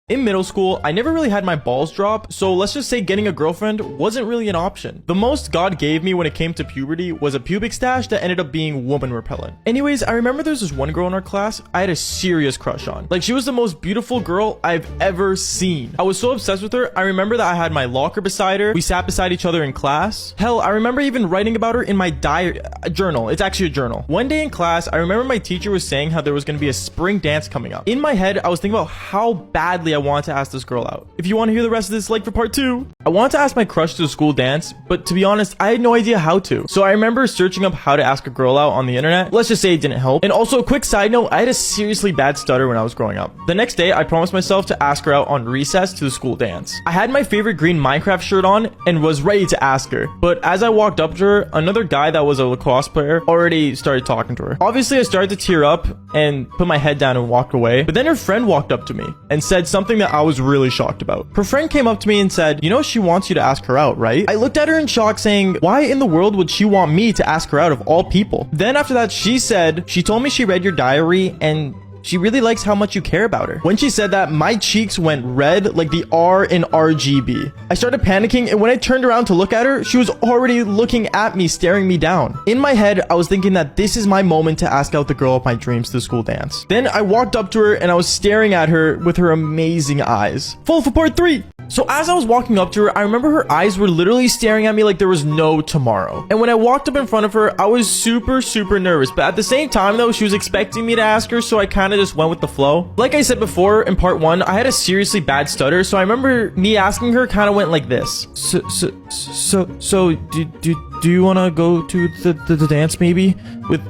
In middle school, I never really had my balls drop, so let's just say getting a girlfriend wasn't really an option. The most God gave me when it came to puberty was a pubic stash that ended up being woman repellent. Anyways, I remember there was this one girl in our class I had a serious crush on. Like, she was the most beautiful girl I've ever seen. I was so obsessed with her. I remember that I had my locker beside her. We sat beside each other in class. Hell, I remember even writing about her in my diary journal. It's actually a journal. One day in class, I remember my teacher was saying how there was going to be a spring dance coming up. In my head, I was thinking about how badly I wanted to ask this girl out. If you want to hear the rest of this, like for part 2. I wanted to ask my crush to a school dance, but to be honest, I had no idea how to. So I remember searching up how to ask a girl out on the internet. Let's just say it didn't help. And also, a quick side note, I had a seriously bad stutter when I was growing up. The next day, I promised myself to ask her out on recess to the school dance. I had my favorite green Minecraft shirt on and was ready to ask her. But as I walked up to her, another guy that was a lacrosse player already started talking to her. Obviously, I started to tear up and put my head down and walked away. But then her friend walked up to me and said something that I was really shocked about. Her friend came up to me and said, "You know, she wants you to ask her out, right?" I looked at her in shock saying, why in the world would she want me to ask her out of all people? Then after that, she said, "She told me she read your diary and she really likes how much you care about her." When she said that, my cheeks went red like the R in RGB. I started panicking, and when I turned around to look at her, she was already looking at me, staring me down. In my head, I was thinking that this is my moment to ask out the girl of my dreams to the school dance. Then I walked up to her and I was staring at her with her amazing eyes. Follow for part 3. So as I was walking up to her, I remember her eyes were literally staring at me like there was no tomorrow. And when I walked up in front of her, I was super nervous. But at the same time though, she was expecting me to ask her, so I kind of just went with the flow. Like I said before in part 1, I had a seriously bad stutter, so I remember me asking her kind of went like this. So do you want to go to the dance maybe with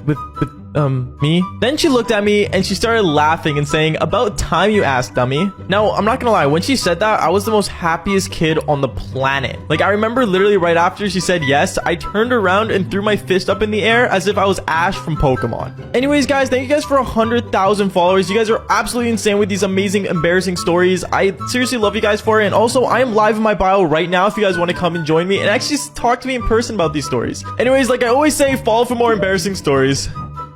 me? Then she looked at me and she started laughing and saying, "About time you asked, dummy." Now, I'm not gonna lie, when she said that, I was the most happiest kid on the planet. Like, I remember literally right after she said yes, I turned around and threw my fist up in the air as if I was Ash from Pokemon. Anyways, guys, thank you guys for 100,000 followers. You guys are absolutely insane with these amazing, embarrassing stories. I seriously love you guys for it. And also, I am live in my bio right now if you guys want to come and join me and actually talk to me in person about these stories. Anyways, like I always say, follow for more embarrassing stories.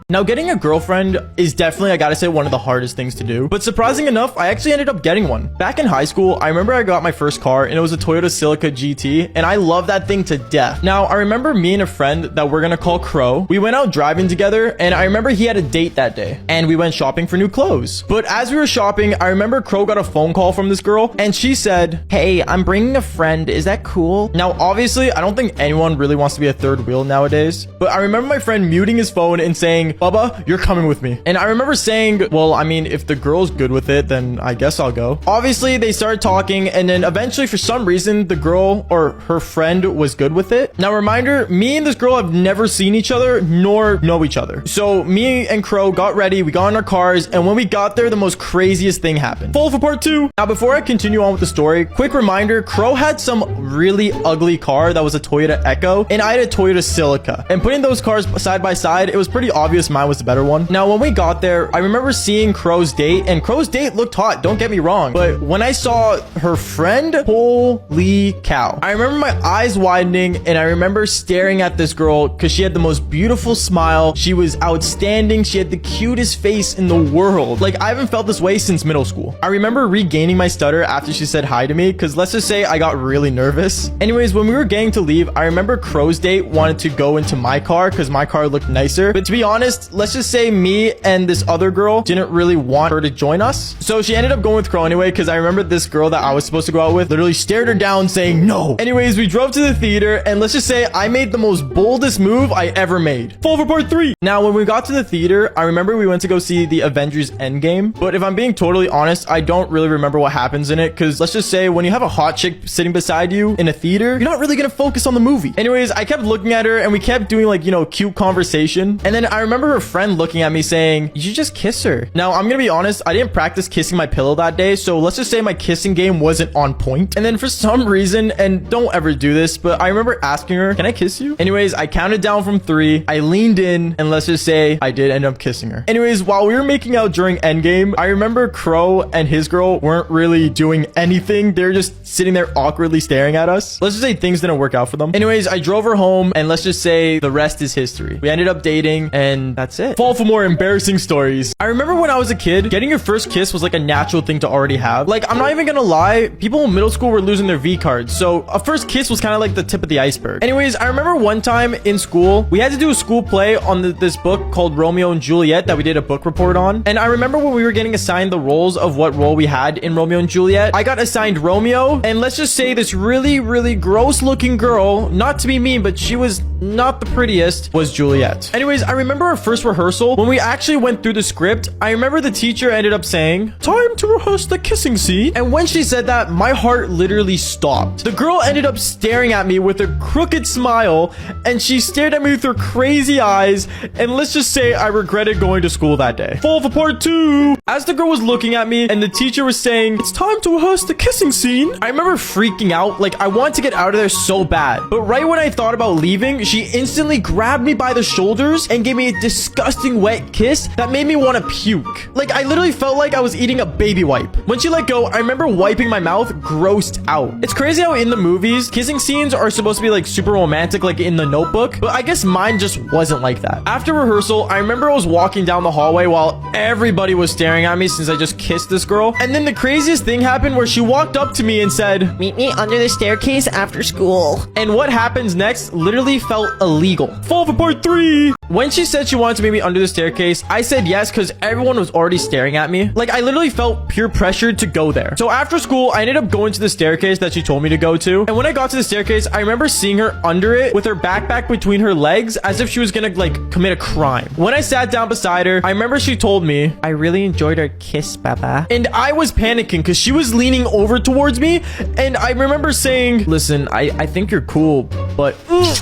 Now, getting a girlfriend is definitely, I gotta say, one of the hardest things to do. But surprising enough, I actually ended up getting one. Back in high school, I remember I got my first car and it was a Toyota Celica GT, and I love that thing to death. Now, I remember me and a friend that we're gonna call Crow. We went out driving together, and I remember he had a date that day, and we went shopping for new clothes. But as we were shopping, I remember Crow got a phone call from this girl, and she said, "Hey, I'm bringing a friend. Is that cool?" Now, obviously, I don't think anyone really wants to be a third wheel nowadays, but I remember my friend muting his phone and saying, "Bubba, you're coming with me." And I remember saying, well, I mean, if the girl's good with it, then I guess I'll go. Obviously, they started talking, and then eventually, for some reason, the girl or her friend was good with it. Now, reminder, me and this girl have never seen each other nor know each other. So me and Crow got ready, we got in our cars, and when we got there, the most craziest thing happened. Follow for part 2. Now, before I continue on with the story, quick reminder, Crow had some really ugly car that was a Toyota Echo, and I had a Toyota Celica. And putting those cars side by side, it was pretty obvious mine was the better one. Now, when we got there, I remember seeing Crow's date, and Crow's date looked hot, don't get me wrong. But when I saw her friend, holy cow. I remember my eyes widening, and I remember staring at this girl because she had the most beautiful smile. She was outstanding. She had the cutest face in the world. Like, I haven't felt this way since middle school. I remember regaining my stutter after she said hi to me, because let's just say I got really nervous. Anyways, when we were getting to leave, I remember Crow's date wanted to go into my car because my car looked nicer. But to be honest, let's just say me and this other girl didn't really want her to join us. So she ended up going with Crow anyway, because I remember this girl that I was supposed to go out with literally stared her down saying no. Anyways, we drove to the theater, and let's just say I made the most boldest move I ever made. Fall for part 3. Now, when we got to the theater, I remember we went to go see the Avengers Endgame. But if I'm being totally honest, I don't really remember what happens in it, because let's just say when you have a hot chick sitting beside you in a theater, you're not really gonna focus on the movie. Anyways, I kept looking at her, and we kept doing like, you know, cute conversation. And then I remember her friend looking at me saying, "You should just kiss her." Now, I'm gonna be honest, I didn't practice kissing my pillow that day, so let's just say my kissing game wasn't on point. And then for some reason, and don't ever do this, but I remember asking her, "Can I kiss you?" Anyways, I counted down from 3, I leaned in, and let's just say I did end up kissing her. Anyways, while we were making out during Endgame, I remember Crow and his girl weren't really doing anything. They were just sitting there awkwardly staring at us. Let's just say things didn't work out for them. Anyways, I drove her home, and let's just say the rest is history. We ended up dating, and and that's it. Fall for more embarrassing stories. I remember when I was a kid, getting your first kiss was like a natural thing to already have. Like, I'm not even gonna lie, people in middle school were losing their V cards, so a first kiss was kind of like the tip of the iceberg. Anyways, I remember one time in school, we had to do a school play on this book called Romeo and Juliet that we did a book report on. And I remember when we were getting assigned the roles of what role we had in Romeo and Juliet, I got assigned Romeo, and let's just say this really, really gross looking girl, not to be mean, but she was not the prettiest, was Juliet. Anyways, I remember our first rehearsal, when we actually went through the script, I remember the teacher ended up saying, "Time to rehearse the kissing scene." And when she said that, my heart literally stopped. The girl ended up staring at me with a crooked smile, and she stared at me with her crazy eyes, and let's just say I regretted going to school that day. Fall for part 2. As the girl was looking at me and the teacher was saying, "It's time to rehearse the kissing scene," I remember freaking out. Like, I wanted to get out of there so bad. But right when I thought about leaving, she instantly grabbed me by the shoulders and gave me a disgusting wet kiss that made me want to puke. Like, I literally felt like I was eating a baby wipe. When she let go, I remember wiping my mouth, grossed out. It's crazy how in the movies, kissing scenes are supposed to be like super romantic, like in The Notebook, but I guess mine just wasn't like that. After rehearsal, I remember I was walking down the hallway while everybody was staring at me since I just kissed this girl. And then the craziest thing happened where she walked up to me and said, "Meet me under the staircase after school." And what happens next literally felt illegal. Fall for part 3. When she said she wanted to meet me under the staircase, I said yes because everyone was already staring at me. Like, I literally felt peer pressured to go there. So after school, I ended up going to the staircase that she told me to go to. And when I got to the staircase, I remember seeing her under it with her backpack between her legs as if she was gonna like commit a crime. When I sat down beside her, I remember she told me, "I really enjoyed our kiss, Baba." And I was panicking because she was leaning over towards me. And I remember saying, "Listen, I think you're cool, but..."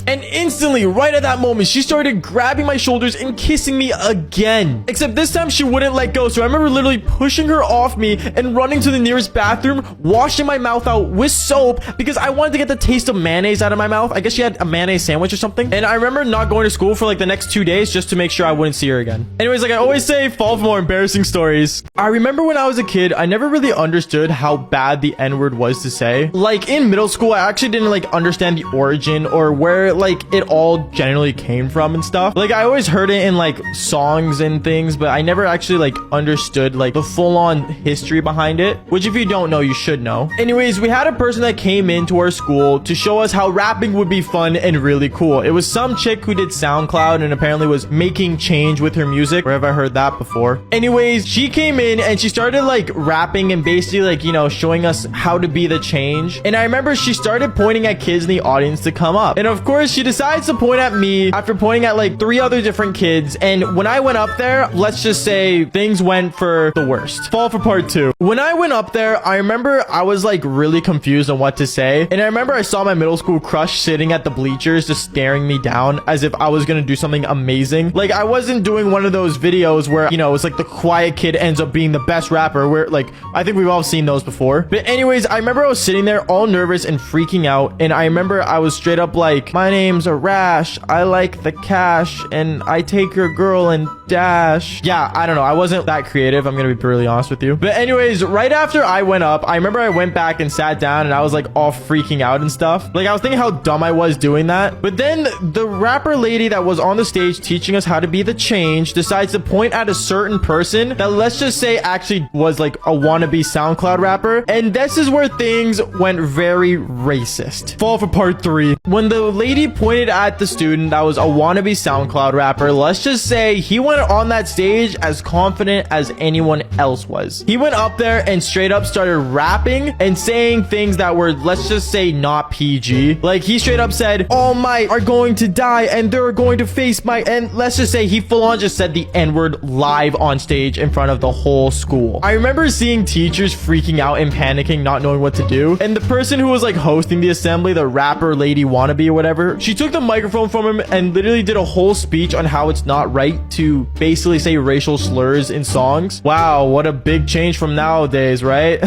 And instantly, right at that moment, she started grabbing my shoulders and kissing me again. Except this time she wouldn't let go. So I remember literally pushing her off me and running to the nearest bathroom, washing my mouth out with soap because I wanted to get the taste of mayonnaise out of my mouth. I guess she had a mayonnaise sandwich or something. And I remember not going to school for like the next 2 days just to make sure I wouldn't see her again. Anyways, like I always say, fall for more embarrassing stories. I remember when I was a kid, I never really understood how bad the N-word was to say. Like in middle school, I actually didn't like understand the origin or where like it all generally came from and stuff. Like I always heard it in like songs and things, but I never actually like understood like the full-on history behind it, which if you don't know, you should know. Anyways, we had a person that came into our school to show us how rapping would be fun and really cool. It was some chick who did SoundCloud and apparently was making change with her music. Where have I heard that before? Anyways, she came in and she started like rapping and basically like, you know, showing us how to be the change. And I remember she started pointing at kids in the audience to come up. And of course, she decides to point at me after pointing at like 3 other different kids. And when I went up there, let's just say things went for the worst. Fall for part 2. When I went up there, I remember I was like really confused on what to say. And I remember I saw my middle school crush sitting at the bleachers just staring me down as if I was gonna do something amazing. Like I wasn't doing one of those videos where, you know, it's like the quiet kid ends up being the best rapper where like, I think we've all seen those before. But anyways, I remember I was sitting there all nervous and freaking out. And I remember I was straight up like, "My name's Arash. I like the cash and I take your girl and dash." Yeah, I don't know. I wasn't that creative. I'm gonna be brutally honest with you. But anyways, right after I went up, I remember I went back and sat down and I was like all freaking out and stuff. Like I was thinking how dumb I was doing that. But then the rapper lady that was on the stage teaching us how to be the change decides to point at a certain person that let's just say actually was like a wannabe SoundCloud rapper. And this is where things went very racist. Fall for part 3. When the lady pointed at the student that was a wannabe SoundCloud rapper, let's just say he went on that stage as confident as anyone else was. He went up there and straight up started rapping and saying things that were, let's just say, not PG. Like he straight up said, "All might are going to die and they're going to face my..." And let's just say he full on just said the N-word live on stage in front of the whole school. I remember seeing teachers freaking out and panicking, not knowing what to do. And the person who was like hosting the assembly, the rapper lady wannabe or whatever, she took the microphone from him and literally did a whole speech on how it's not right to basically say racial slurs in songs. Wow, what a big change from nowadays, right?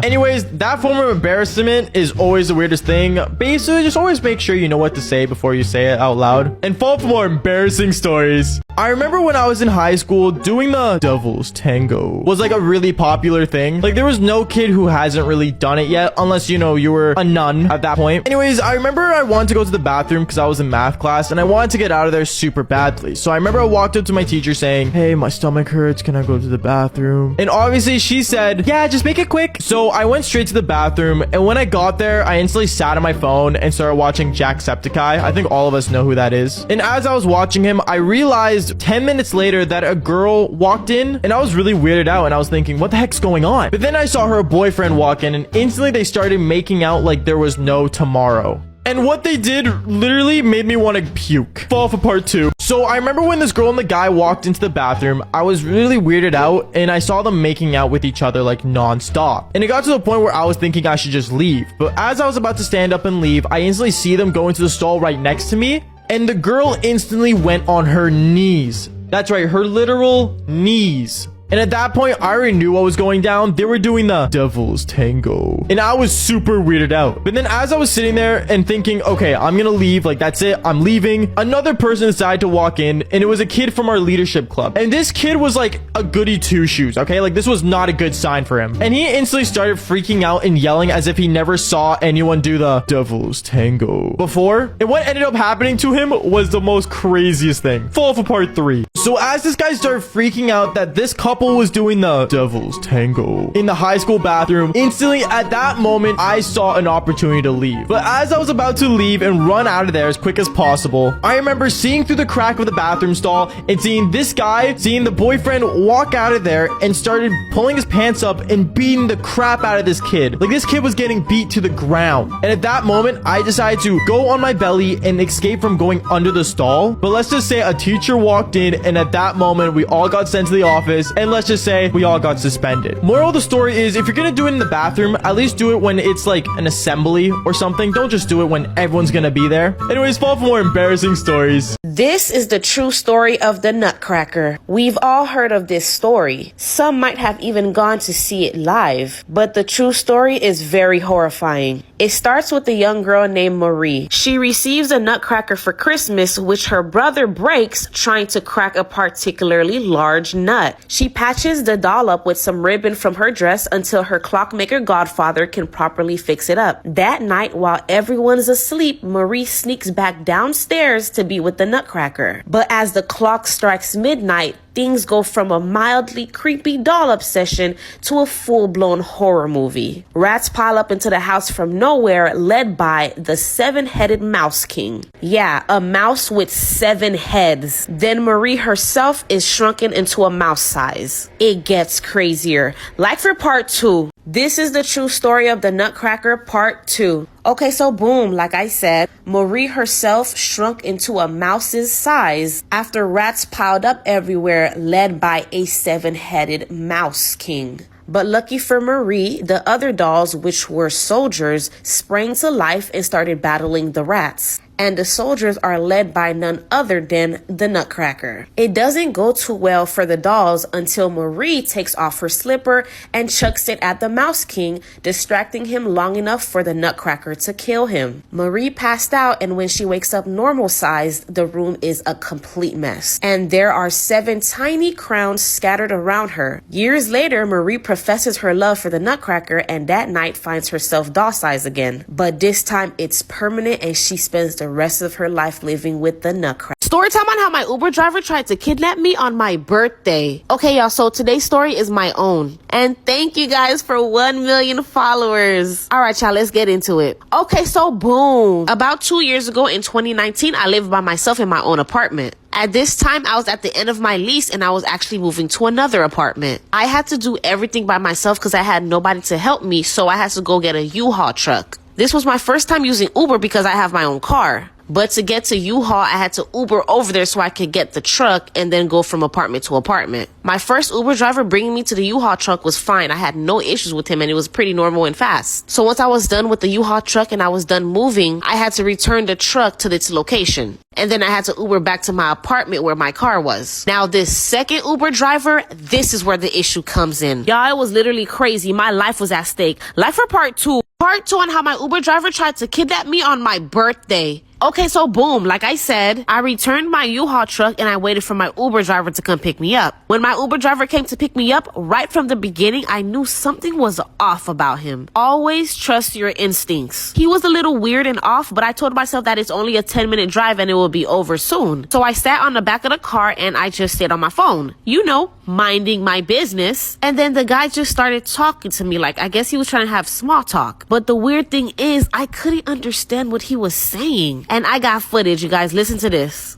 Anyways, that form of embarrassment is always the weirdest thing. Basically, just always make sure you know what to say before you say it out loud. And fall for more embarrassing stories. I remember when I was in high school, doing the Devil's Tango was like a really popular thing. Like there was no kid who hasn't really done it yet, unless, you know, you were a nun at that point. Anyways, I remember I wanted to go to the bathroom because I was in math class and I wanted to get out of there super bad. badly. So I remember I walked up to my teacher saying, hey, my stomach hurts. Can I go to the bathroom? And obviously she said, yeah, just make it quick. So I went straight to the bathroom. And when I got there, I instantly sat on my phone and started watching Jacksepticeye. I think all of us know who that is. And as I was watching him, I realized 10 minutes later that a girl walked in, and I was really weirded out, and I was thinking, what the heck's going on? But then I saw her boyfriend walk in, and instantly they started making out like there was no tomorrow. And what they did literally made me want to puke. Fall for part 2. So I remember when this girl and the guy walked into the bathroom, I was really weirded out, and I saw them making out with each other like non-stop. And it got to the point where I was thinking I should just leave. But as I was about to stand up and leave, I instantly see them go into the stall right next to me, and the girl instantly went on her knees. That's right, her literal knees. And at that point, I already knew what was going down. They were doing the devil's tango. And I was super weirded out. But then as I was sitting there and thinking, okay, I'm gonna leave. Like, that's it. I'm leaving. Another person decided to walk in. And it was a kid from our leadership club. And this kid was like a goody two-shoes, okay? Like, this was not a good sign for him. And he instantly started freaking out and yelling as if he never saw anyone do the devil's tango before. And what ended up happening to him was the most craziest thing. Fall for part 3. So as this guy started freaking out that this couple was doing the devil's tango in the high school bathroom, instantly at that moment, I saw an opportunity to leave. But as I was about to leave and run out of there as quick as possible, I remember seeing through the crack of the bathroom stall and seeing this guy, seeing the boyfriend walk out of there and started pulling his pants up and beating the crap out of this kid. Like, this kid was getting beat to the ground. And at that moment, I decided to go on my belly and escape from going under the stall. But let's just say a teacher walked in, and at that moment, we all got sent to the office, and let's just say we all got suspended. Moral of the story is, if you're gonna do it in the bathroom, at least do it when it's like an assembly or something. Don't just do it when everyone's gonna be there. Anyways, fall for more embarrassing stories. This is the true story of the Nutcracker. We've all heard of this story. Some might have even gone to see it live, but the true story is very horrifying. It starts with a young girl named Marie. She receives a nutcracker for Christmas, which her brother breaks trying to crack a particularly large nut. She patches the doll up with some ribbon from her dress until her clockmaker godfather can properly fix it up. That night, while everyone's asleep, Marie sneaks back downstairs to be with the nutcracker. But as the clock strikes midnight, things go from a mildly creepy doll obsession to a full-blown horror movie. Rats pile up into the house from nowhere, led by the 7-headed Mouse King. Yeah, a mouse with 7 heads. Then Marie herself is shrunken into a mouse size. It gets crazier. Like for part 2. This is the true story of the Nutcracker part 2. Okay, so boom, like I said, Marie herself shrunk into a mouse's size after rats piled up everywhere, led by a 7-headed Mouse King. But lucky for Marie, the other dolls, which were soldiers, sprang to life and started battling the rats. And the soldiers are led by none other than the Nutcracker. It doesn't go too well for the dolls until Marie takes off her slipper and chucks it at the Mouse King, distracting him long enough for the Nutcracker to kill him. Marie passed out, and when she wakes up normal sized, the room is a complete mess. And there are 7 tiny crowns scattered around her. Years later, Marie professes her love for the Nutcracker, and that night finds herself doll size again. But this time it's permanent, and she spends the rest of her life living with the Nutcracker. Story time on how my Uber driver tried to kidnap me on my birthday. Okay, y'all, so today's story is my own. And thank you guys for 1 million followers. All right, y'all, let's get into it. Okay, so boom. About 2 years ago in 2019, I lived by myself in my own apartment. At this time, I was at the end of my lease and I was actually moving to another apartment. I had to do everything by myself because I had nobody to help me, so I had to go get a U-Haul truck. This was my first time using Uber because I have my own car. But to get to U-Haul, I had to Uber over there so I could get the truck and then go from apartment to apartment. My first Uber driver bringing me to the U-Haul truck was fine. I had no issues with him and it was pretty normal and fast. So once I was done with the U-Haul truck and I was done moving, I had to return the truck to its location. And then I had to Uber back to my apartment where my car was. Now this second Uber driver, this is where the issue comes in. Y'all, it was literally crazy. My life was at stake. Like for part 2. Part 2 on how my Uber driver tried to kidnap me on my birthday. Okay, so boom, like I said, I returned my U-Haul truck and I waited for my Uber driver to come pick me up. When my Uber driver came to pick me up, right from the beginning, I knew something was off about him. Always trust your instincts. He was a little weird and off, but I told myself that it's only a 10-minute drive and it will be over soon. So I sat on the back of the car and I just stayed on my phone. You know, minding my business. And then the guy just started talking to me like I guess he was trying to have small talk. But the weird thing is I couldn't understand what he was saying. And I got footage, you guys. Listen to this.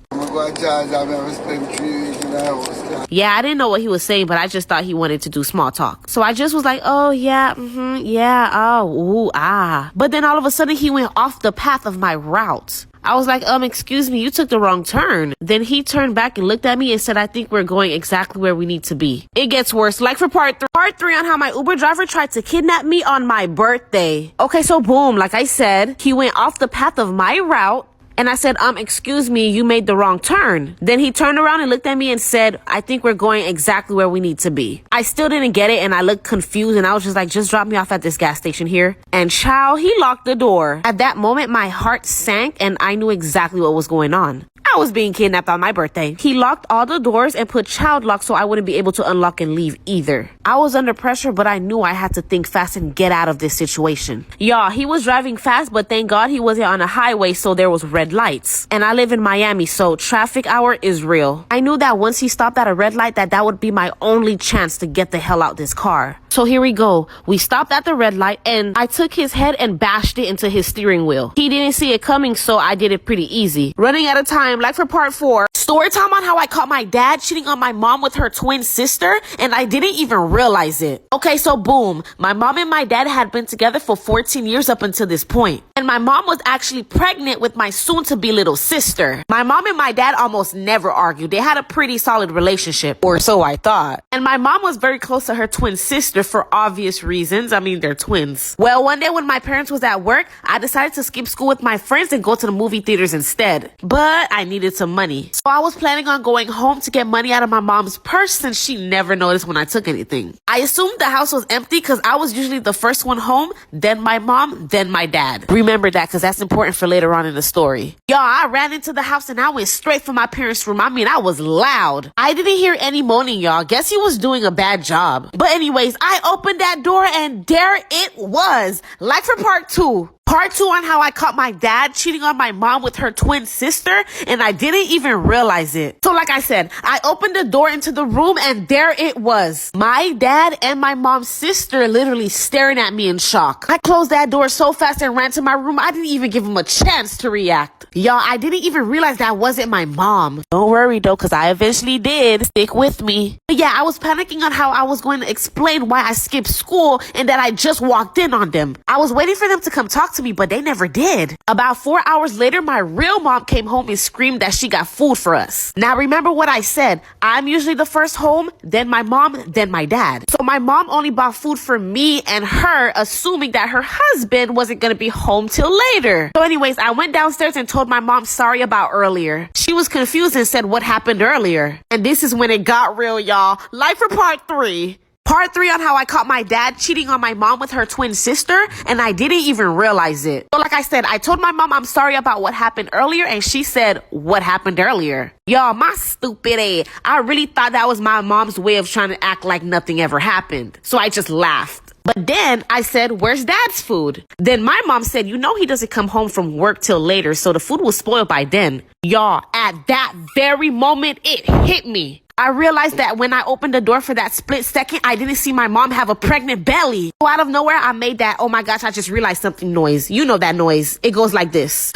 Yeah, I didn't know what he was saying, but I just thought he wanted to do small talk. So I just was like, oh, yeah, yeah, oh, ooh, ah. But then all of a sudden he went off the path of my route. I was like, excuse me, you took the wrong turn. Then he turned back and looked at me and said, I think we're going exactly where we need to be. It gets worse. Like for part three on how my Uber driver tried to kidnap me on my birthday. Okay, so boom, like I said, he went off the path of my route. And I said, excuse me, you made the wrong turn. Then he turned around and looked at me and said, I think we're going exactly where we need to be. I still didn't get it and I looked confused and I was just like, just drop me off at this gas station here. And child, he locked the door. At that moment, my heart sank and I knew exactly what was going on. I was being kidnapped on my birthday. He locked all the doors and put child lock so I wouldn't be able to unlock and leave either. I was under pressure, but I knew I had to think fast and get out of this situation. Y'all, he was driving fast, but thank God he wasn't on a highway, so there was red lights. And I live in Miami, so traffic hour is real. I knew that once he stopped at a red light, that would be my only chance to get the hell out this car. So here we go. We stopped at the red light and I took his head and bashed it into his steering wheel. He didn't see it coming, so I did it pretty easy. Running out of time, like for part 4, story time on how I caught my dad cheating on my mom with her twin sister and I didn't even realize it. Okay, so boom, my mom and my dad had been together for 14 years up until this point. And my mom was actually pregnant with my soon-to-be little sister. My mom and my dad almost never argued. They had a pretty solid relationship, or so I thought. And my mom was very close to her twin sister for obvious reasons. I mean, they're twins. Well, one day when my parents was at work, I decided to skip school with my friends and go to the movie theaters instead. But I needed some money. So I was planning on going home to get money out of my mom's purse since she never noticed when I took anything. I assumed the house was empty because I was usually the first one home, then my mom, then my dad. Remember that because that's important for later on in the story. Y'all, I ran into the house and I went straight for my parents' room. I mean, I was loud. I didn't hear any moaning, y'all. Guess he was doing a bad job. But anyways, I opened that door and there it was. Like for part 2. Part 2 on how I caught my dad cheating on my mom with her twin sister and I didn't even realize it. So like I said, I opened the door into the room and there it was. My dad and my mom's sister literally staring at me in shock. I closed that door so fast and ran to my room, I didn't even give him a chance to react. Y'all, I didn't even realize that wasn't my mom. Don't worry though, because I eventually did. Stick with me. But yeah, I was panicking on how I was going to explain why I skipped school and that I just walked in on them. I was waiting for them to come talk to me, but they never did. About 4 hours later, my real mom came home and screamed that she got food for us. Now remember what I said. I'm usually the first home, then my mom, then my dad. So my mom only bought food for me and her, assuming that her husband wasn't gonna be home till later. So anyways, I went downstairs and told my mom sorry about earlier. She was confused and said what happened earlier. And this is when it got real, y'all. Like for part 3. Part 3 on how I caught my dad cheating on my mom with her twin sister and I didn't even realize it. So like I said, I told my mom I'm sorry about what happened earlier and she said, what happened earlier? Y'all, my stupid ass. I really thought that was my mom's way of trying to act like nothing ever happened. So I just laughed. But then I said, where's dad's food? Then my mom said, you know he doesn't come home from work till later, so the food was spoiled by then. Y'all, at that very moment, it hit me. I realized that when I opened the door for that split second, I didn't see my mom have a pregnant belly. So out of nowhere, I made that, oh my gosh, I just realized something noise. You know that noise. It goes like this.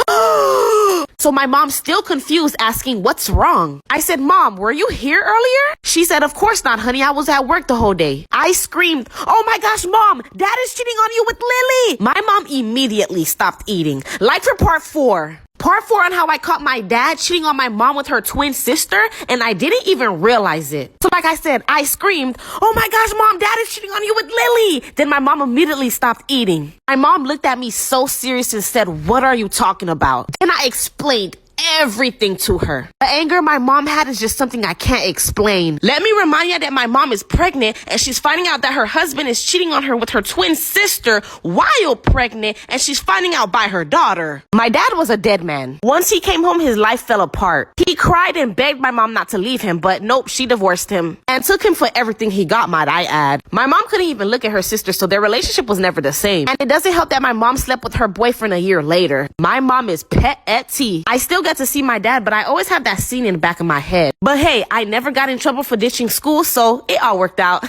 So my mom's still confused, asking, what's wrong? I said, Mom, were you here earlier? She said, of course not, honey. I was at work the whole day. I screamed, oh my gosh, Mom, Dad is cheating on you with Lily. My mom immediately stopped eating. Like for part 4. Part 4 on how I caught my dad cheating on my mom with her twin sister, and I didn't even realize it. So like I said, I screamed, oh my gosh, Mom, Dad is cheating on you with Lily. Then my mom immediately stopped eating. My mom looked at me so serious and said, what are you talking about? And I explained everything to her. The anger my mom had is just something I can't explain. Let me remind you that my mom is pregnant and she's finding out that her husband is cheating on her with her twin sister while pregnant, and she's finding out by her daughter. My dad was a dead man. Once he came home, his life fell apart. He cried and begged my mom not to leave him, but nope, she divorced him and took him for everything he got, might I add. My mom couldn't even look at her sister, so their relationship was never the same. And it doesn't help that my mom slept with her boyfriend a year later. My mom is pet at tea. I still get to see my dad, but I always have that scene in the back of my head. But hey, I never got in trouble for ditching school, so it all worked out.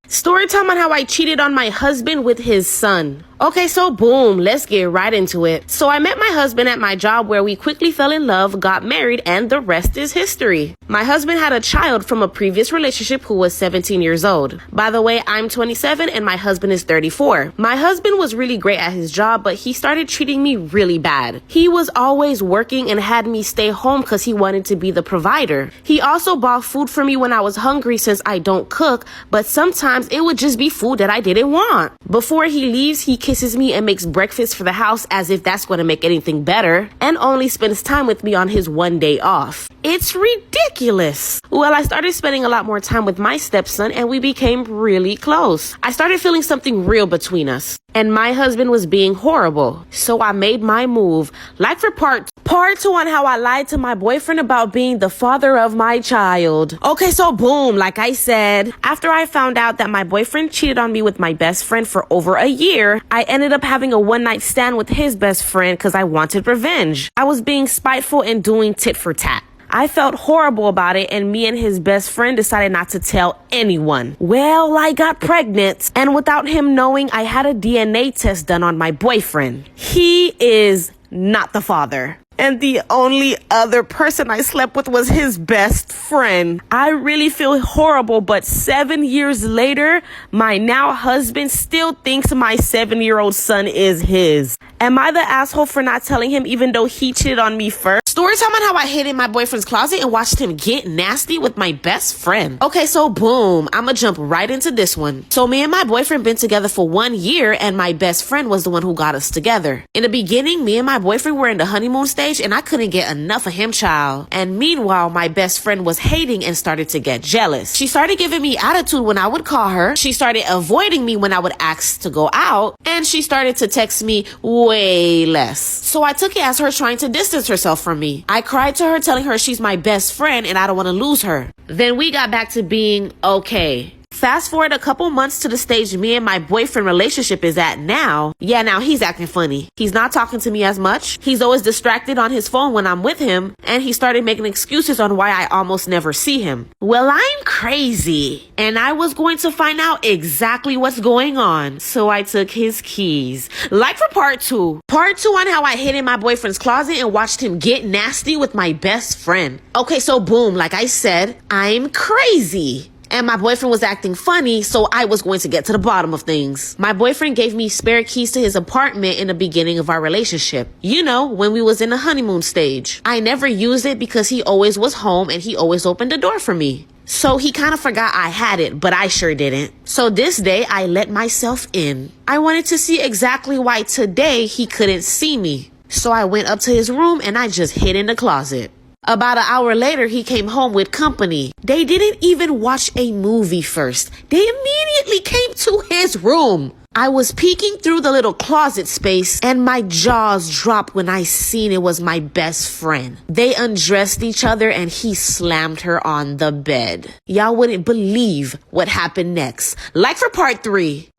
Story time on how I cheated on my husband with his son. Okay, so boom, let's get right into it. So I met my husband at my job where we quickly fell in love, got married, and the rest is history. My husband had a child from a previous relationship who was 17 years old. By the way, I'm 27 and my husband is 34. My husband was really great at his job, but he started treating me really bad. He was always working and had me stay home because he wanted to be the provider. He also bought food for me when I was hungry since I don't cook, but sometimes it would just be food that I didn't want. Before he leaves, he kisses me and makes breakfast for the house as if that's going to make anything better, and only spends time with me on his one day off. It's ridiculous. Well, I started spending a lot more time with my stepson and we became really close. I started feeling something real between us. And my husband was being horrible. So I made my move. Like for part 2 on how I lied to my boyfriend about being the father of my child. Okay, so boom, like I said, after I found out that my boyfriend cheated on me with my best friend for over a year, I ended up having a one-night stand with his best friend because I wanted revenge. I was being spiteful and doing tit for tat. I felt horrible about it, and me and his best friend decided not to tell anyone. Well, I got pregnant, and without him knowing, I had a DNA test done on my boyfriend. He is not the father. And the only other person I slept with was his best friend. I really feel horrible, but 7 years later, my now husband still thinks my 7-year-old son is his. Am I the asshole for not telling him even though he cheated on me first? Story time on how I hid in my boyfriend's closet and watched him get nasty with my best friend. Okay, so boom, I'ma jump right into this one. So me and my boyfriend been together for 1 year, and my best friend was the one who got us together. In the beginning, me and my boyfriend were in the honeymoon stage, and I couldn't get enough of him, child. And meanwhile, my best friend was hating and started to get jealous. She started giving me attitude when I would call her. She started avoiding me when I would ask to go out. And she started to text me way less. So I took it as her trying to distance herself from me. I cried to her, telling her she's my best friend and I don't want to lose her. Then we got back to being okay. Fast forward a couple months to the stage me and my boyfriend relationship is at now. Yeah, now he's acting funny. He's not talking to me as much. He's always distracted on his phone when I'm with him. And he started making excuses on why I almost never see him. Well, I'm crazy. And I was going to find out exactly what's going on. So I took his keys. Like for part 2. Part 2 on how I hid in my boyfriend's closet and watched him get nasty with my best friend. Okay, so boom, like I said, I'm crazy. And my boyfriend was acting funny, so I was going to get to the bottom of things. My boyfriend gave me spare keys to his apartment in the beginning of our relationship. You know, when we was in the honeymoon stage. I never used it because he always was home and he always opened the door for me. So he kind of forgot I had it, but I sure didn't. So this day, I let myself in. I wanted to see exactly why today he couldn't see me. So I went up to his room and I just hid in the closet. About an hour later, he came home with company. They didn't even watch a movie first. They immediately came to his room. I was peeking through the little closet space and my jaws dropped when I seen it was my best friend. They undressed each other and he slammed her on the bed. Y'all wouldn't believe what happened next. Like for part 3.